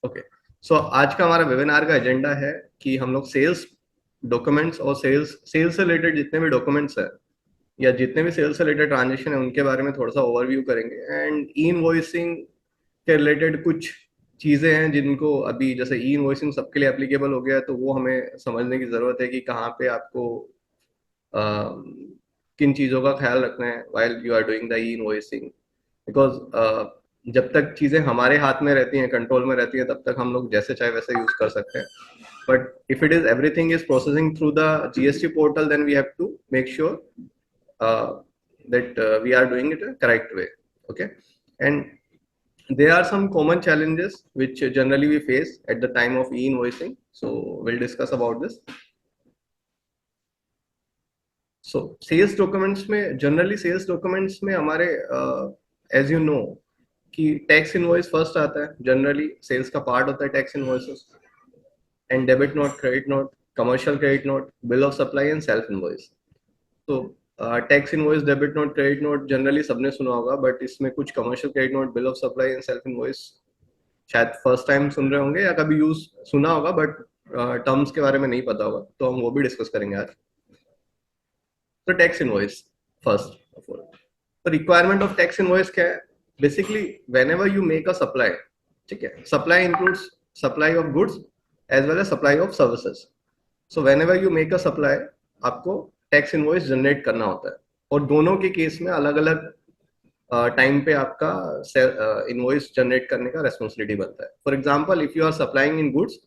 Okay, सो आज का हमारा वेबिनार का एजेंडा है कि हम लोग सेल्स डॉक्यूमेंट्स और सेल्स सेल्स से रिलेटेड जितने भी डॉक्यूमेंट्स है या जितने भी सेल्स से रिलेटेड ट्रांजेक्शन है उनके बारे में थोड़ा सा ओवरव्यू करेंगे। एंड ई इनवॉइसिंग के रिलेटेड कुछ चीजें हैं जिनको अभी जैसे ई इनवॉइसिंग सबके लिए एप्लीकेबल हो गया है, तो वो हमें समझने की जरूरत है कि कहाँ पे आपको अ, किन चीजों का ख्याल रखना है while you are doing the e invoicing. Because जब तक चीजें हमारे हाथ में रहती हैं, कंट्रोल में रहती है, तब तक हम लोग जैसे चाहे वैसे यूज कर सकते हैं। But if it is everything is processing through the GST portal, then we have to make sure that we are doing it a correct way. Okay, and there are some common challenges which generally we face at the time of e-invoicing, so we'll discuss about this. So sales documents में generally sales documents में हमारे as you know कि tax invoice first आता है, generally sales का part होता है tax invoices, and debit note, credit note, commercial credit note, bill of supply and self invoice. तो tax invoice, debit note, credit note generally सबने सुना होगा, बट इसमें कुछ commercial credit note, bill of supply and self invoice शायद first time सुन रहे होंगे या कभी यूज सुना होगा, बट टर्म्स के बारे में नहीं पता होगा, तो हम वो भी डिस्कस करेंगे आज। तो tax invoice first of all, तो रिक्वायरमेंट ऑफ टैक्स इनवॉइस क्या है? Basically whenever you make a supply, ठीक है, supply includes supply of goods as well as supply of services. So whenever you make a supply, आपको tax invoice generate करना होता है, और दोनों के केस में अलग अलग टाइम पे आपका इनवॉइस जनरेट करने का रेस्पॉन्सिबिलिटी बनता है। For example, if you are supplying in goods,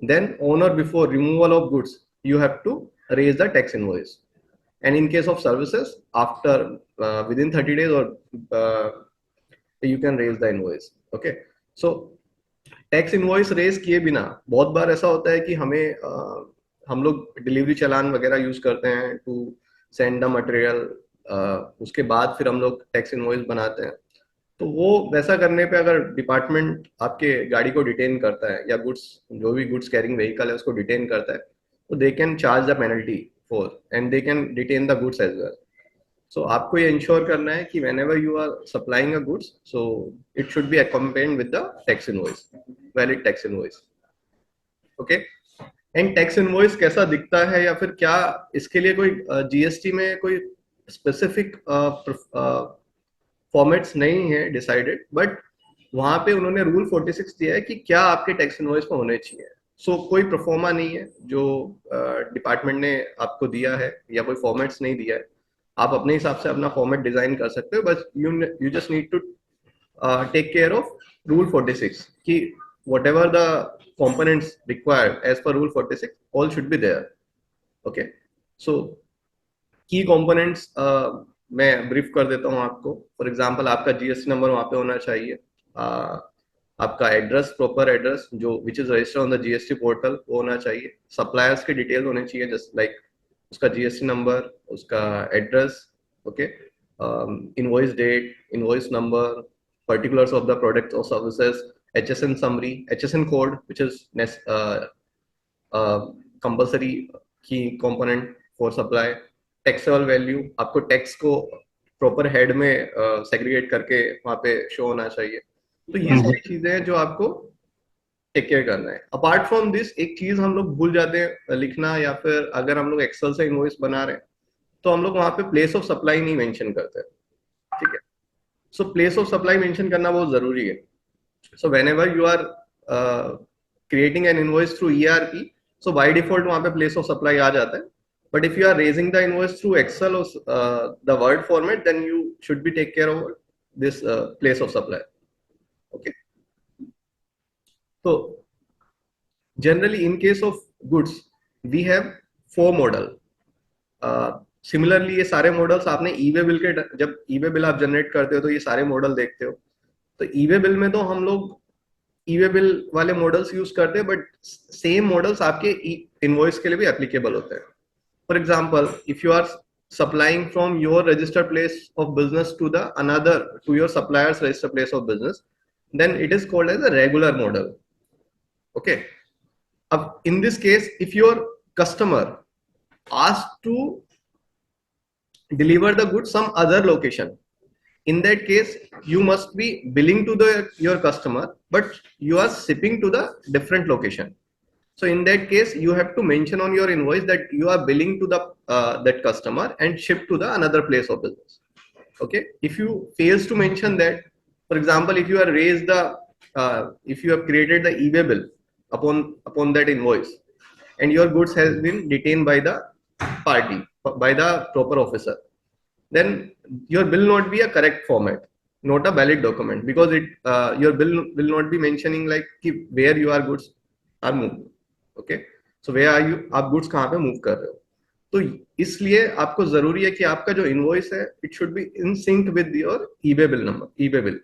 then on or before removal of goods you have to raise the tax invoice, and in case of services, after within 30 days, or uh, you can raise the invoice. Okay, so tax invoice raise किए बिना बहुत बार ऐसा होता है कि हमें हम लोग डिलीवरी चालान वगैरह यूज करते हैं टू सेंड द मटेरियल, उसके बाद फिर हम लोग टैक्स इनवॉइस बनाते हैं। तो वो वैसा करने पे अगर डिपार्टमेंट आपके गाड़ी को डिटेन करता है या गुड्स, जो भी गुड्स कैरिंग व्हीकल है उसको डिटेन करता है, तो they can charge the penalty for, and they can detain the goods as well. So आपको ये इंश्योर करना है कि whenever you are supplying a goods, so it should be accompanied with the tax invoice, valid tax invoice. Okay, and tax invoice कैसा दिखता है, या फिर क्या इसके लिए कोई जीएसटी में कोई स्पेसिफिक फॉर्मेट्स नहीं है डिसाइडेड, बट वहां पे उन्होंने रूल 46 दिया है कि क्या आपके टैक्स इनवॉइस में होने चाहिए। सो कोई प्रोफोर्मा नहीं है जो डिपार्टमेंट ने आपको दिया है, या कोई फॉर्मेट्स नहीं दिया है। आप अपने हिसाब से अपना फॉर्मेट डिजाइन कर सकते हो, बस you just need to take care of rule 46 कि whatever the components required as per rule 46 all should be there. Okay, so key components मैं ब्रीफ कर देता हूँ आपको। फॉर एग्जांपल, आपका जीएसटी नंबर वहाँ पे होना चाहिए, आपका एड्रेस, प्रॉपर एड्रेस जो which is registered on the GST portal वो होना चाहिए, सप्लायर्स के डिटेल होने चाहिए, जस्ट लाइक उसका जीएसटी नंबर, उसका address. Okay, invoice date, invoice number, particulars of the products और services, HSN summary, HSN code which is compulsory key component for supply, taxable value, आपको टैक्स को proper head में segregate करके वहां पे show होना चाहिए। तो ये सारी चीजें हैं जो आपको टेक केयर करना है। अपार्ट फ्रॉम दिस, एक चीज हम लोग भूल जाते हैं लिखना, या फिर अगर हम लोग एक्सेल से इनवॉइस बना रहे हैं तो हम लोग वहां पे प्लेस ऑफ सप्लाई नहीं मेंशन करते, ठीक है। So place of supply mention करना बहुत जरूरी है। So whenever you are creating an invoice through ERP, so by default वहां पे प्लेस ऑफ सप्लाई आ जाता है। But if you are raising the invoice through Excel or the Word format, then you should be take care of this place of supply. Okay, तो generally in case of goods we have 4 model. Similarly ये सारे models आपने e-way bill के, जब e-way bill आप generate करते हो तो ये सारे मॉडल देखते हो। तो ई-वे बिल में तो हम लोग ई-वे बिल वाले मॉडल्स यूज करते हैं, बट सेम मॉडल्स आपके इनवॉइस के लिए भी एप्लीकेबल होते हैं। For example, if you are supplying from your registered place of business to the another, to your suppliers registered place of business, then it is called as a regular model. Okay, अब in this case, if your customer asks to deliver the goods some other location, in that case you must be billing to your customer, but you are shipping to the different location. So in that case you have to mention on your invoice that you are billing to the that customer and ship to the another place of business. Okay, if you fails to mention that, for example, if you have raised the if you have created the eBay bill upon that invoice, and your goods has been detained by the party, by the proper officer, then your bill not be a correct format, not a valid document, because it your bill will not be mentioning like where your goods are moved. Okay, so where are you, आप goods कहाँ पे move कर रहे हो. तो इसलिए आपको जरूरी है कि आपका जो इनवॉइस है it should be in sync with your eBay bill number, eBay bill.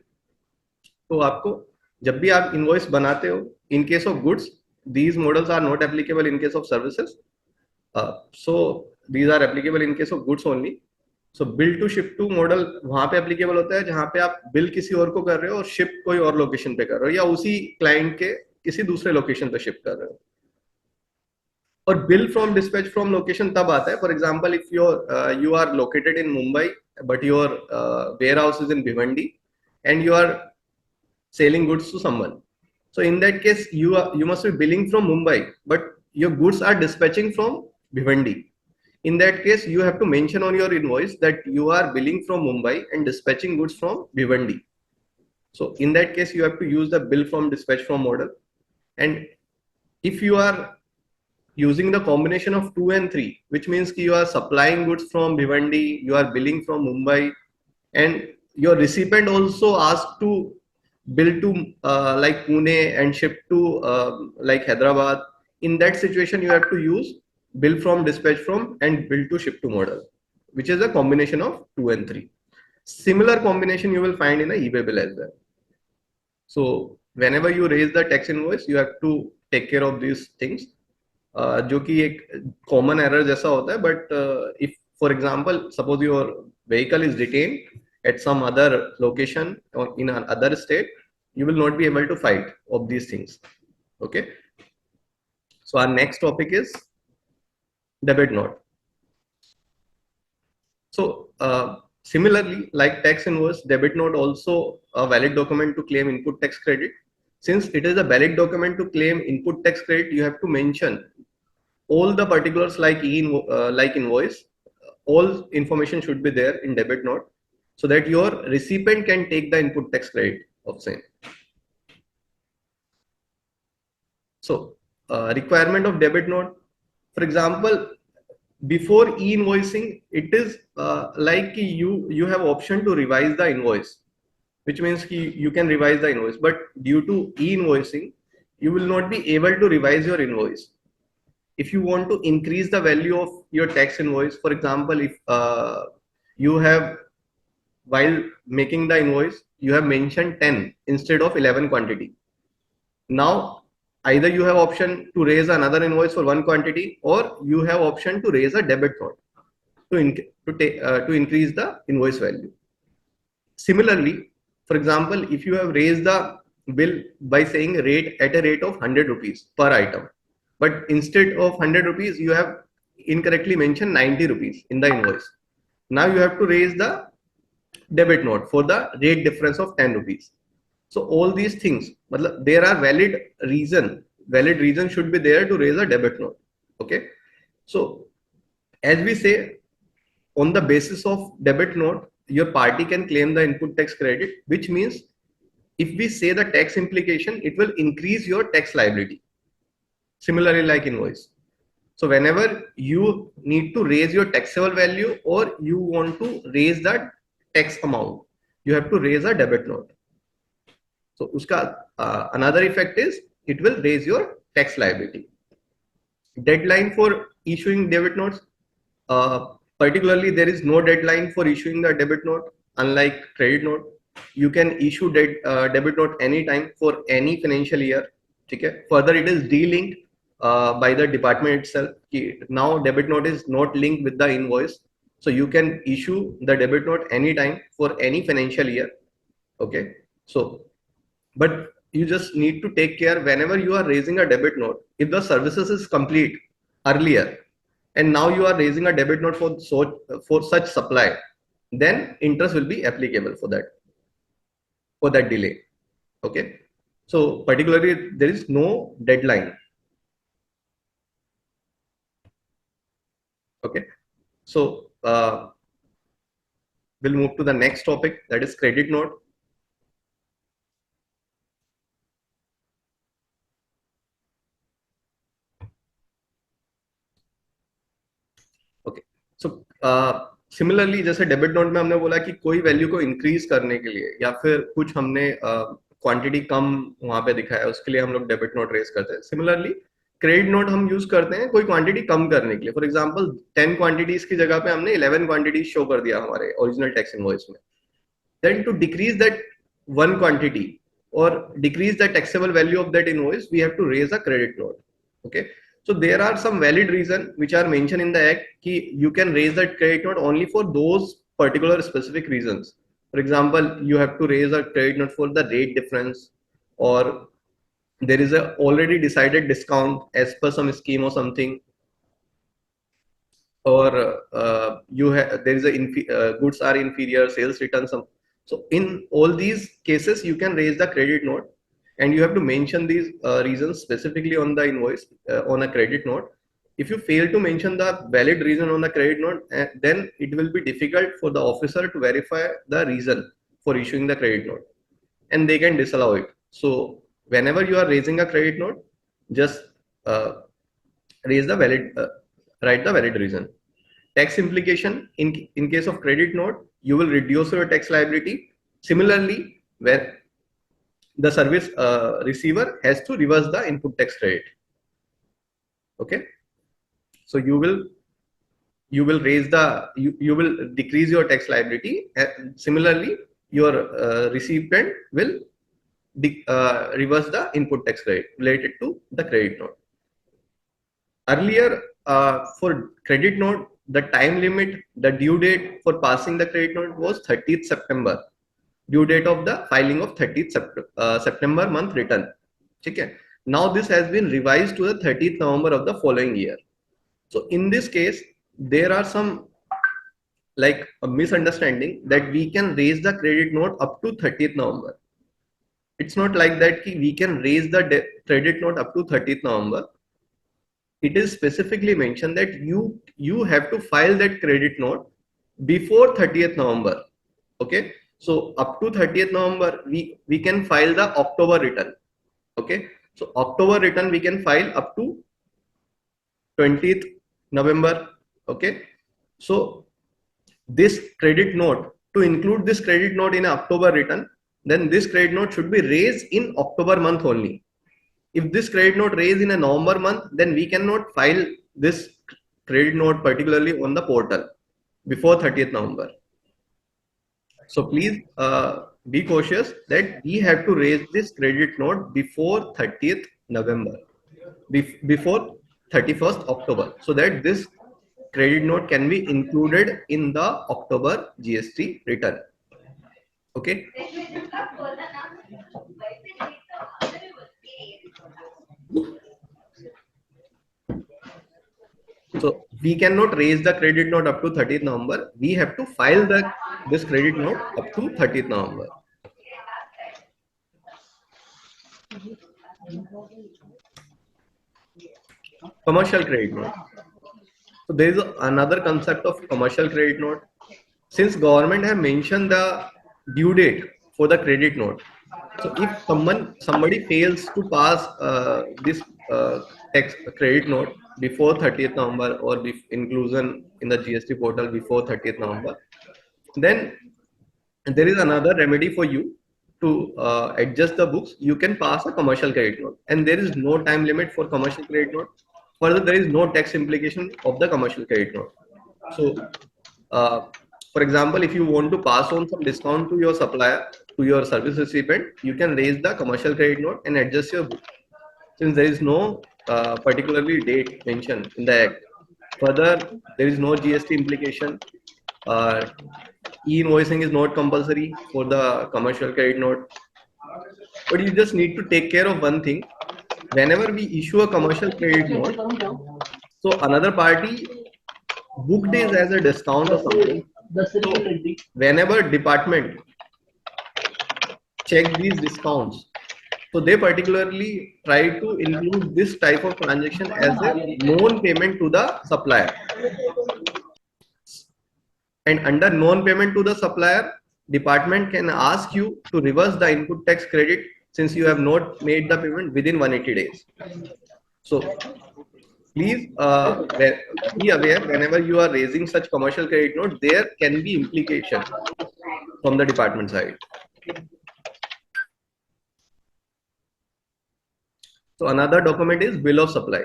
तो आपको जब भी आप इनवॉइस बनाते हो, in case of goods these models are not applicable in case of services, so these are applicable in case of goods only. So bill to ship to model वहां पे applicable होता है जहां पे आप बिल किसी और को कर रहे हो और शिप कोई और लोकेशन पे कर रहे हो, या उसी क्लाइंट के किसी दूसरे लोकेशन पे शिप कर रहे हो. और bill from dispatch from location तब आता है, for example if you are located in Mumbai but your warehouse is in Bhiwandi and you are selling goods to someone. So in that case, you must be billing from Mumbai, but your goods are dispatching from Bhiwandi. In that case, you have to mention on your invoice that you are billing from Mumbai and dispatching goods from Bhiwandi. So in that case, you have to use the bill from dispatch from model. And if you are using the combination of 2 and 3, which means you are supplying goods from Bhiwandi, you are billing from Mumbai, and your recipient also asked to bill to like Pune and ship to like Hyderabad. In that situation, you have to use bill from dispatch from and bill to ship to model, which is a combination of 2 and 3. Similar combination you will find in a eBay bill as well. So whenever you raise the tax invoice, you have to take care of these things, जो कि एक common error जैसा होता है. But if for example suppose your vehicle is detained at some other location or in another state, you will not be able to fight of these things. Okay, so our next topic is debit note. So similarly, like tax invoice, debit note also a valid document to claim input tax credit. Since it is a valid document to claim input tax credit, you have to mention all the particulars like like invoice. All information should be there in debit note, so that your recipient can take the input tax credit of same. So requirement of debit note, for example, before e-invoicing, it is like you have option to revise the invoice, which means you can revise the invoice, but due to e-invoicing, you will not be able to revise your invoice. If you want to increase the value of your tax invoice, for example, if you have, while making the invoice, you have mentioned 10 instead of 11 quantity. Now, either you have option to raise another invoice for one quantity, or you have option to raise a debit note to increase the invoice value. Similarly, for example, if you have raised the bill by saying rate at a rate of 100 rupees per item, but instead of 100 rupees, you have incorrectly mentioned 90 rupees in the invoice. Now you have to raise the debit note for the rate difference of 10 rupees. So all these things, there are valid reason should be there to raise a debit note. Okay, so as we say, on the basis of debit note, your party can claim the input tax credit, which means if we say the tax implication, it will increase your tax liability. Similarly, like invoice. So whenever you need to raise your taxable value or you want to raise the tax amount, you have to raise a debit note. So uska another effect is it will raise your tax liability. Deadline for issuing debit notes, particularly there is no deadline for issuing the debit note. Unlike credit note, you can issue debit note anytime for any financial year. Okay? Further, it is de-linked by the department itself. Now debit note is not linked with the invoice, so you can issue the debit note anytime for any financial year. Okay, so but you just need to take care whenever you are raising a debit note, if the services is complete earlier and now you are raising a debit note for such supply, then interest will be applicable for that delay. Okay, so particularly there is no deadline. Okay, so we'll move to the next topic, that is credit note. Okay so similarly जैसे debit note में हमने बोला कि कोई value को increase करने के लिए या फिर कुछ हमने क्वांटिटी कम वहां पे दिखाया उसके लिए हम लोग डेबिट नोट रेज करते हैं. सिमिलरली क्रेडिट नोट हम यूज करते हैं कोई क्वांटिटी कम करने के लिए. फॉर एग्जांपल 10 क्वांटिटीज की जगह पे हमने 11 क्वांटिटीज शो कर दिया हमारे ओरिजिनल टैक्स इनवॉइस में. Then to decrease that one quantity or decrease the taxable value of that invoice, we have to raise a credit note. Okay, so there are some valid reasons which are mentioned in the act ki you can raise that credit note only for those particular specific reasons. For example, you have to raise a credit note for the rate difference, or there is a already decided discount as per some scheme or something, or there is a goods are inferior, sales return some. So in all these cases, you can raise the credit note, and you have to mention these reasons specifically on the invoice on a credit note. If you fail to mention the valid reason on the credit note, then it will be difficult for the officer to verify the reason for issuing the credit note, and they can disallow it. So whenever you are raising a credit note, just raise the valid, write the valid reason. Tax implication, in case of credit note, you will reduce your tax liability. Similarly, where the service receiver has to reverse the input tax credit. Okay, so you will raise the you will decrease your tax liability. Similarly, your recipient will reverse the input tax credit related to the credit note. Earlier, for credit note, the time limit, the due date for passing the credit note was 30th September. Due date of the filing of 30th September month return. Okay. Now this has been revised to the 30th November of the following year. So in this case, there are some like a misunderstanding that we can raise the credit note up to 30th November. It's not like that we can raise the credit note up to 30th November. It is specifically mentioned that you have to file that credit note before 30th November. Okay, so up to 30th November we can file the October return. Okay, so October return we can file up to 20th November. Okay, so this credit note, to include this credit note in October return, then this credit note should be raised in October month only. If this credit note raised in a November month, then we cannot file this credit note particularly on the portal before 30th November. So please be cautious that we have to raise this credit note before 30th November, before 31st October, so that this credit note can be included in the October GST return. Okay. So we cannot raise the credit note up to 30th November. We have to file this credit note up to 30th November. Commercial credit note. So there is another concept of commercial credit note. Since government have mentioned the due date for the credit note, so if somebody fails to pass this tax credit note before 30th November or inclusion in the GST portal before 30th November, then there is another remedy for you to adjust the books. You can pass a commercial credit note, and there is no time limit for commercial credit note. Further, there is no tax implication of the commercial credit note. So, for example, if you want to pass on some discount to your supplier, to your service recipient, you can raise the commercial credit note and adjust your book, since there is no particularly date mentioned in the act. Further, there is no GST implication. E-invoicing is not compulsory for the commercial credit note. But you just need to take care of one thing. Whenever we issue a commercial credit note, so another party booked it as a discount or something, So whenever department check these discounts, so they particularly try to include this type of transaction as a known payment to the supplier. And under known payment to the supplier, department can ask you to reverse the input tax credit since you have not made the payment within 180 days. So please be aware whenever you are raising such commercial credit note, there can be implication from the department side. So another document is bill of supply.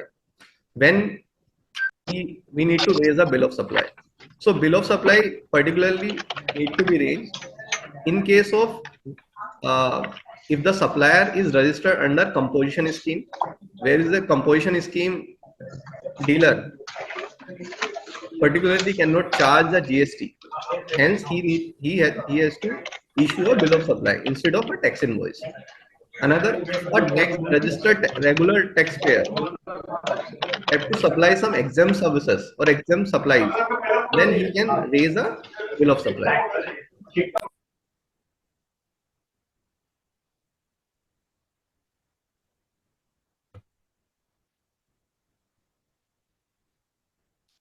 When we need to raise a bill of supply. So bill of supply particularly need to be raised in case of if the supplier is registered under composition scheme. Where is the composition scheme? Dealer particularly cannot charge the GST. Hence, he has to issue a bill of supply instead of a tax invoice. Another, a tax registered regular taxpayer have to supply some exempt services or exempt supplies. Then he can raise a bill of supply.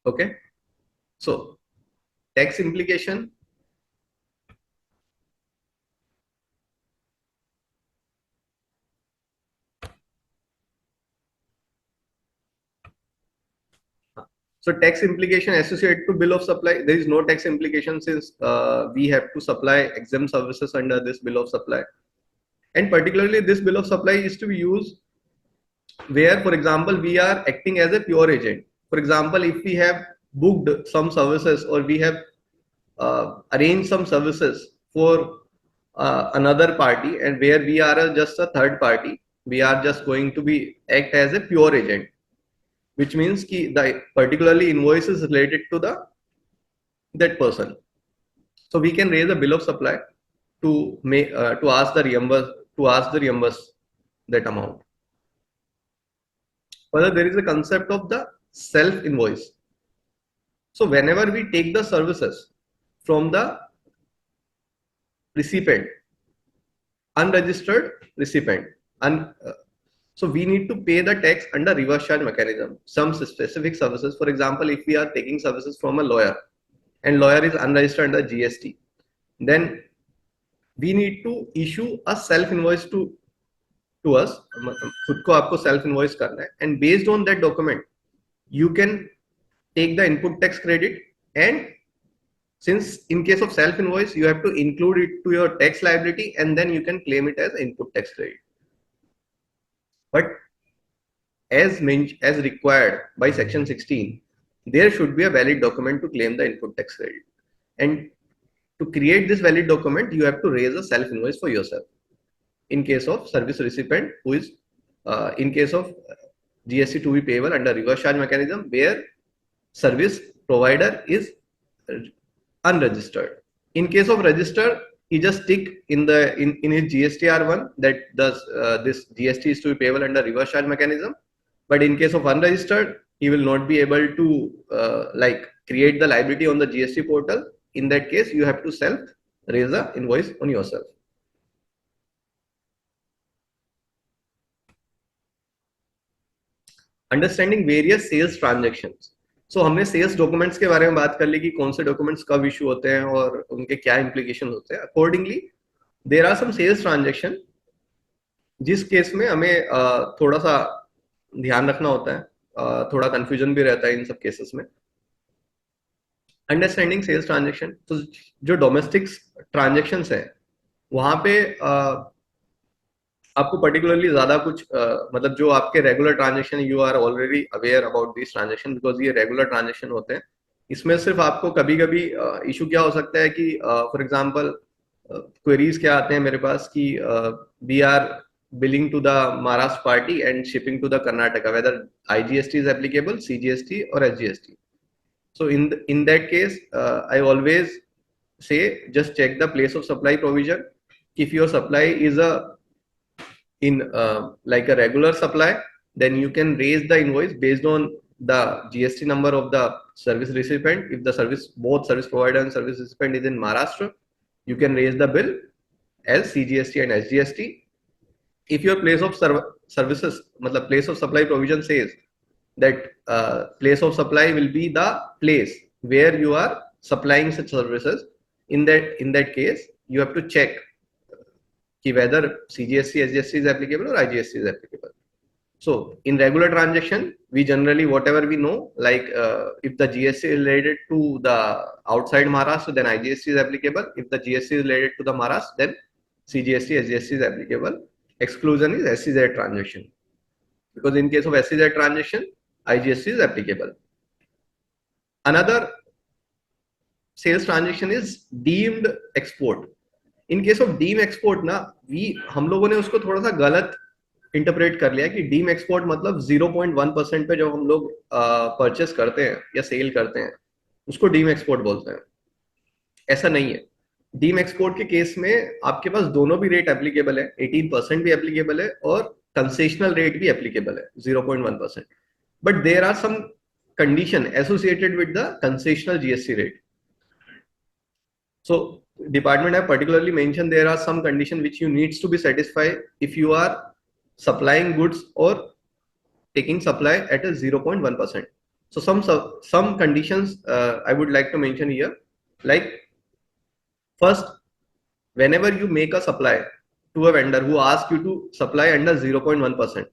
Okay. So tax implication. So tax implication associated to bill of supply. There is no tax implication since we have to supply exempt services under this bill of supply. And particularly this bill of supply is to be used where, for example, we are acting as a pure agent. For example, if we have booked some services or we have arranged some services for another party and where we are just a third party, we are just going to be act as a pure agent, which means ki the particularly invoice is related to that person. So we can raise a bill of supply to ask the reimburse that amount. Further, there is a concept of the self invoice. So whenever we take the services from the recipient, unregistered recipient, so we need to pay the tax under reverse charge mechanism. Some specific services, for example, if we are taking services from a lawyer and lawyer is unregistered under GST, then we need to issue a self invoice to us. खुद को आपको self invoice करना है, and based on that document, you can take the input tax credit, and since in case of self invoice, you have to include it to your tax liability, and then you can claim it as input tax credit. But as required by section 16, there should be a valid document to claim the input tax credit. And to create this valid document, you have to raise a self invoice for yourself. In case of service recipient who is, in case of GST to be payable under reverse charge mechanism, where service provider is unregistered. In case of registered, he just tick in his GSTR1 that this GST is to be payable under reverse charge mechanism. But in case of unregistered, he will not be able to create the liability on the GST portal. In that case, you have to self raise a invoice on yourself. Understanding various sales transactions. So हमने sales documents के बारे में बात कर ली कि कौन से documents कब इशू होते हैं और उनके क्या इंप्लीकेशन होते हैं. Accordingly there are some sales transaction जिस केस में हमें थोड़ा सा ध्यान रखना होता है, थोड़ा कंफ्यूजन भी रहता है इन सब केसेस में. अंडरस्टैंडिंग सेल्स ट्रांजैक्शन, तो जो डोमेस्टिक ट्रांजैक्शंस हैं वहां पे आपको पर्टिकुलरली ज्यादा कुछ मतलब जो आपके regular transaction, you are already aware about this transaction because ये रेगुलर ट्रांजैक्शन होते हैं. इसमें सिर्फ आपको कभी कभी इशू क्या हो सकता है कि फॉर एग्जांपल क्वेरीज क्या आते हैं मेरे पास कि we are billing to the Maharashtra party and shipping to the Karnataka, whether IGST is applicable, CGST और SGST. So in that case, I always say just check the place of supply provision. If your supply is like a regular supply, then you can raise the invoice based on the GST number of the service recipient. If the both service provider and service recipient is in Maharashtra, you can raise the bill as CGST and SGST. If your place of services, matlab place of supply provision says that place of supply will be the place where you are supplying such services, in that case, you have to check whether CGST, SGST is applicable or IGST is applicable. So in regular transaction, we generally, whatever we know, like if the GST is related to the outside Maharashtra, then IGST is applicable. If the GST is related to the Maharashtra, then CGST, SGST is applicable. Exclusion is SEZ transaction. Because in case of SEZ transaction, IGST is applicable. Another sales transaction is deemed export. In case of deemed export ना, हम लोगों ने उसको थोड़ा सा गलत interpret कर लिया कि डीम एक्सपोर्ट मतलब 0.1% पे जब हम लोग परचेस करते हैं या सेल करते हैं उसको डीम एक्सपोर्ट बोलते हैं. ऐसा नहीं है. डीम एक्सपोर्ट के केस में आपके पास दोनों भी रेट एप्लीकेबल है. 18% भी एप्लीकेबल है और कंसेशनल रेट भी एप्लीकेबल है 0.1%. But there are some condition associated with the concessional GST rate. So department have particularly mentioned there are some conditions which you needs to be satisfied if you are supplying goods or taking supply at a 0.1%. So some conditions I would like to mention here, like first, whenever you make a supply to a vendor who asks you to supply under 0.1%,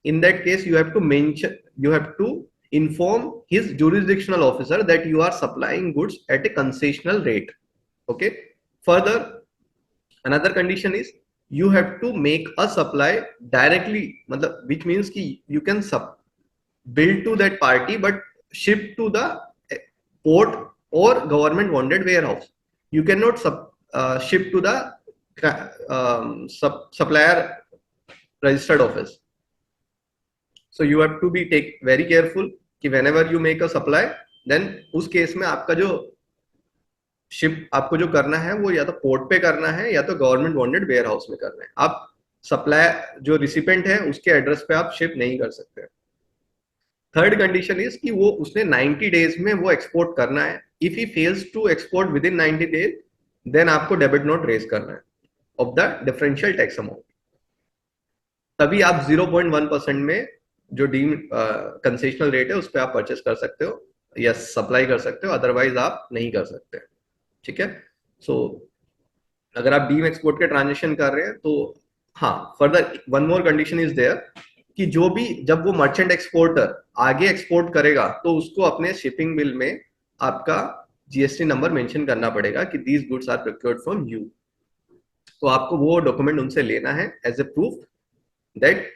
in that case you have to inform his jurisdictional officer that you are supplying goods at a concessional rate. Okay. Further, another condition is you have to make a supply directly, which means ki you can build to that party but ship to the port or government bonded warehouse. You cannot ship to the supplier registered office. So you have to be very careful कि whenever you make a supply, then उस case में आपका जो ship आपको जो करना है वो या तो पोर्ट पे करना है या तो गवर्नमेंट बॉन्डेड वेयर हाउस में करना है. आप सप्लाई जो रिसिपेंट है उसके एड्रेस पे आप शिप नहीं कर सकते. थर्ड कंडीशन इज कि वो उसने 90 डेज में वो एक्सपोर्ट करना है. If he fails to export within 90 days, then आपको डेबिट नोट रेज करना है of the differential tax amount. तभी आप 0.1% में जो डीम कंसेशनल रेट है उस पर आप परचेस कर सकते हो या सप्लाई कर सकते हो, अदरवाइज आप नहीं कर सकते. ठीक है. सो अगर आप डीम एक्सपोर्ट के ट्रांजेक्शन कर रहे हैं तो हाँ, further one more condition is there कि जो भी जब वो मर्चेंट एक्सपोर्टर आगे एक्सपोर्ट करेगा तो उसको अपने शिपिंग बिल में आपका जीएसटी नंबर मेंशन करना पड़ेगा कि these goods are procured from you. तो आपको वो डॉक्यूमेंट उनसे लेना है as a proof that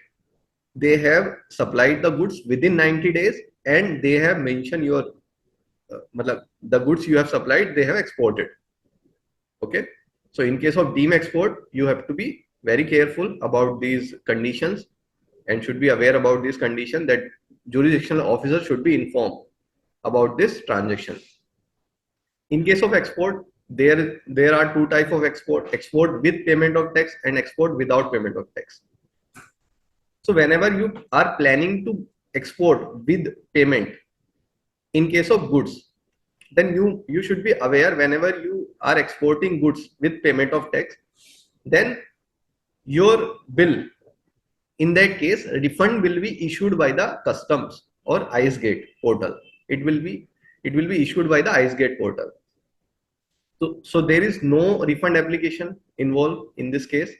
they have supplied the goods within 90 days and they have mentioned your the goods you have supplied they have exported. Okay. So in case of deem export, you have to be very careful about these conditions and should be aware about this condition that jurisdictional officer should be informed about this transaction. In case of export, there are two types of export with payment of tax and export without payment of tax. So whenever you are planning to export with payment, in case of goods, then you should be aware whenever you are exporting goods with payment of tax, then your bill, in that case, refund will be issued by the customs or IceGate portal. It will be issued by the IceGate portal. So there is no refund application involved in this case.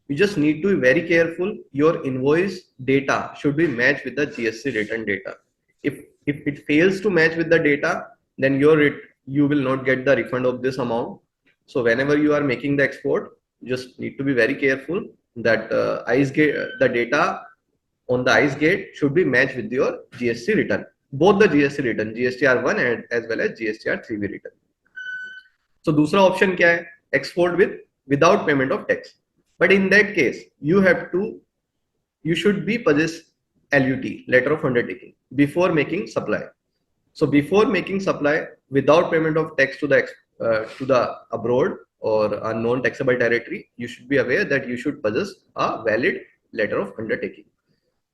You just need to be very careful. Your invoice data should be matched with the GST return data. If it fails to match with the data, then you will not get the refund of this amount. So whenever you are making the export, you just need to be very careful that IceGate, the data on the IceGate should be matched with your GST return. Both the GST return, GSTR1 and as well as GSTR3B return. So दूसरा option क्या है? Export without payment of tax. But in that case, you should be possess LUT, letter of undertaking, before making supply. So before making supply without payment of tax to the abroad or a non-taxable territory, you should be aware that you should possess a valid letter of undertaking.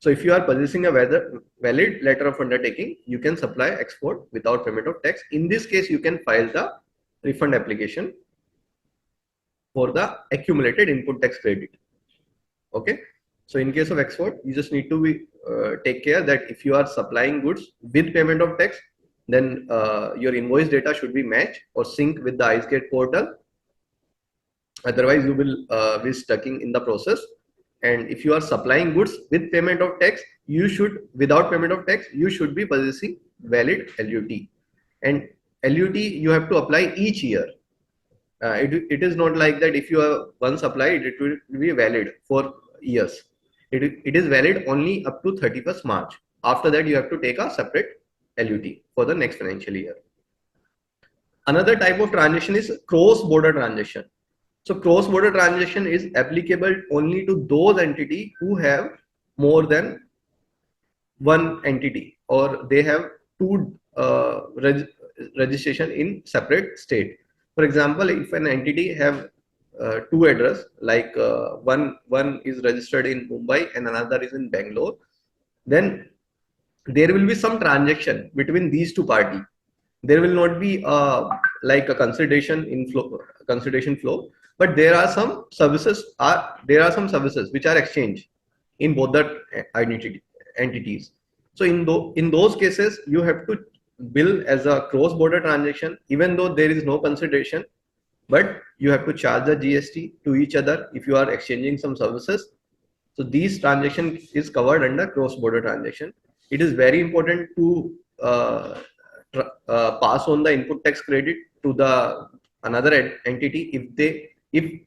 So if you are possessing a valid letter of undertaking, you can supply export without payment of tax. In this case, you can file the refund application for the accumulated input tax credit. Okay. So in case of export, you just need to be take care that if you are supplying goods with payment of tax, then your invoice data should be matched or sync with the IceGate portal. Otherwise, you will be stuck in the process. And if you are supplying goods with payment of tax, you should, without payment of tax, you should be possessing valid LUT. And LUT you have to apply each year. It is not like that if you have once applied, it will be valid for years. It is valid only up to 31st March. After that, you have to take a separate LUT for the next financial year. Another type of transaction is cross-border transaction. So cross-border transaction is applicable only to those entities who have more than one entity, or they have two registration in separate state. For example, if an entity have two address, like one is registered in Mumbai and another is in Bangalore, then there will be some transaction between these two parties. There will not be like a consideration flow, but there are some services which are exchanged in both the entities. So in those cases, you have to bill as a cross-border transaction, even though there is no consideration, but you have to charge the GST to each other if you are exchanging some services. So these transaction is covered under cross-border transaction. It is very important to pass on the input tax credit to the another entity if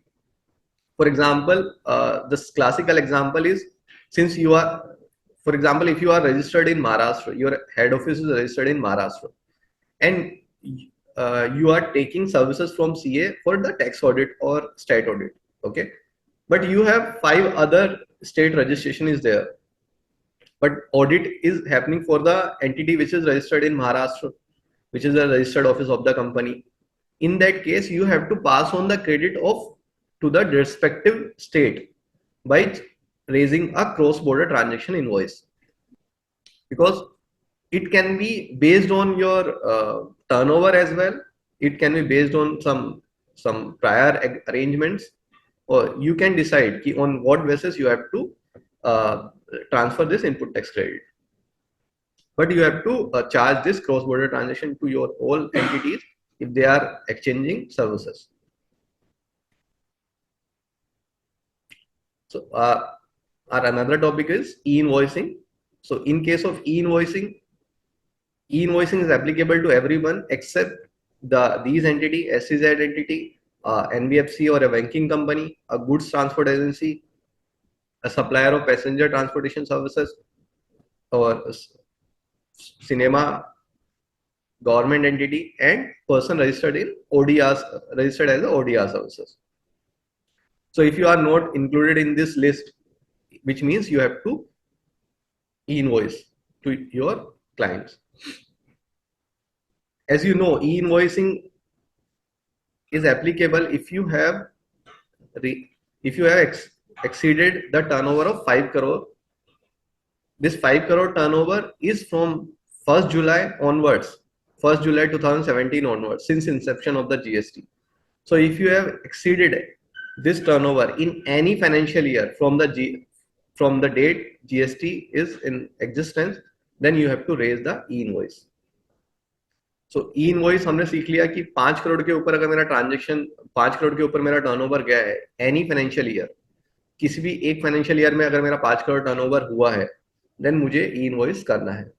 for example, this classical example is, since you are, for example, if you are registered in Maharashtra, your head office is registered in Maharashtra, and you are taking services from CA for the tax audit or state audit. Okay, but you have 5 other state registration is there, but audit is happening for the entity which is registered in Maharashtra, which is the registered office of the company. In that case, you have to pass on the credit of to the respective state by raising a cross-border transaction invoice, because it can be based on your turnover as well. It can be based on some prior arrangements, or you can decide on what basis you have to transfer this input tax credit. But you have to charge this cross-border transaction to your all entities if they are exchanging services. So our another topic is e-invoicing. So in case of e-invoicing is applicable to everyone except these entity, SEZ entity, NBFC or a banking company, a goods transport agency, a supplier of passenger transportation services, or cinema, government entity, and person registered in ODRs, registered as a ODR services. So if you are not included in this list, which means you have to e-invoice to your clients. As you know, e-invoicing is applicable if you have exceeded the turnover of 5 crore. This 5 crore turnover is from 1st July onwards, 1st July 2017 onwards, since inception of the GST. So if you have exceeded this turnover in any financial year from the date GST is in existence, then you have to raise the e-invoice. So e-invoice हमने सीख लिया कि 5 करोड़ के ऊपर अगर मेरा transaction 5 crore के ऊपर मेरा टर्नओवर गया है एनी फाइनेंशियल ईयर, किसी भी एक फाइनेंशियल ईयर में अगर मेरा 5 करोड़ टर्नओवर हुआ है, देन मुझे ई इनवॉइस करना है.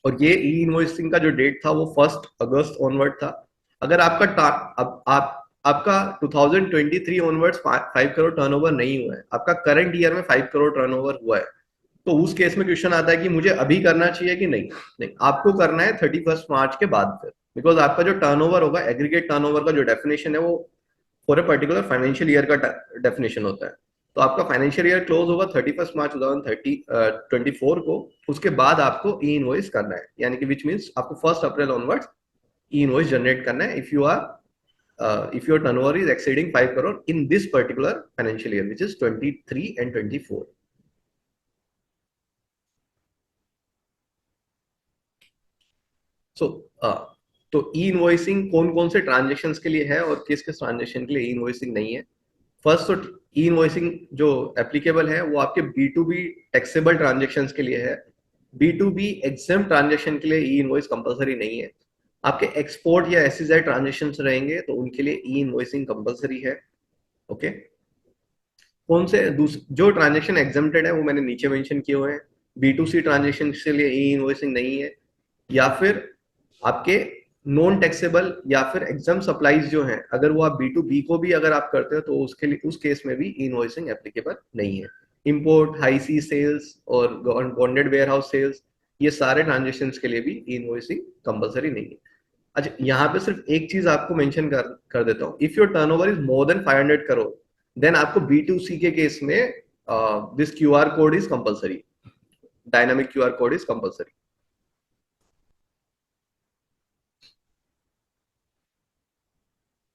और ये ई इनवॉइसिंग का जो डेट था वो 1 अगस्त ऑनवर्ड था. अगर आपका 2023 ऑनवर्ड्स 5 करोड़ टर्नओवर नहीं हुआ है, आपका करंट ईयर में 5 करोड़ टर्नओवर हुआ है, तो उस केस में क्वेश्चन आता है कि मुझे अभी करना चाहिए कि नहीं. नहीं, आपको करना है 31 मार्च के बाद फिर, बिकॉज आपका जो टर्नओवर होगा, एग्रीगेट टर्नओवर का जो डेफिनेशन है वो for a particular financial year का डेफिनेशन होता है. तो आपका फाइनेंशियल ईयर क्लोज होगा 31 मार्च 2024 को, उसके बाद आपको ई इनवॉइस करना है, यानी कि विच मींस आपको 1 अप्रैल ऑनवर्ड्स ई इनवॉइस जनरेट करना है if your turnover is exceeding 5 crore in this particular financial year, which is 23 and 24. सो तो ई इनवॉइसिंग कौन कौन से ट्रांजेक्शन के लिए है और किस किस ट्रांजेक्शन के लिए ई इनवॉइसिंग नहीं है? फर्स्ट तो ई इनवॉइसिंग जो एप्लीकेबल है वो आपके B to B taxable transaction के लिए है। B to B exempt transaction के लिए ई इनवॉइस कंपलसरी नहीं है। आपके एक्सपोर्ट या एसईजेड ट्रांजेक्शन रहेंगे तो उनके लिए ई इनवॉइसिंग कंपलसरी है। ओके, कौन से जो ट्रांजेक्शन एग्जाम्प्टेड है वो मैंने नीचे मेंशन किए हुए हैं। बी टू सी ट्रांजेक्शन के लिए ई इनवॉइसिंग नहीं है, या फिर आपके नॉन टैक्सेबल या फिर एग्जाम सप्लाईज जो हैं, अगर वो आप बी टू बी को भी अगर आप करते हो तो उसके लिए उस केस में भी इनवॉइसिंग एप्लीकेबल नहीं है। इंपोर्ट, हाई सी सेल्स और बॉन्डेड वेयर हाउस सेल्स, ये सारे ट्रांजेक्शन के लिए भी इनवॉइसिंग कंपलसरी नहीं है। अच्छा, यहाँ पे सिर्फ एक चीज आपको मेंशन कर देता हूँ, if your turnover is more than 500 crore then आपको बी टू सी के केस में this Q R code is compulsory, dynamic Q R code is compulsory.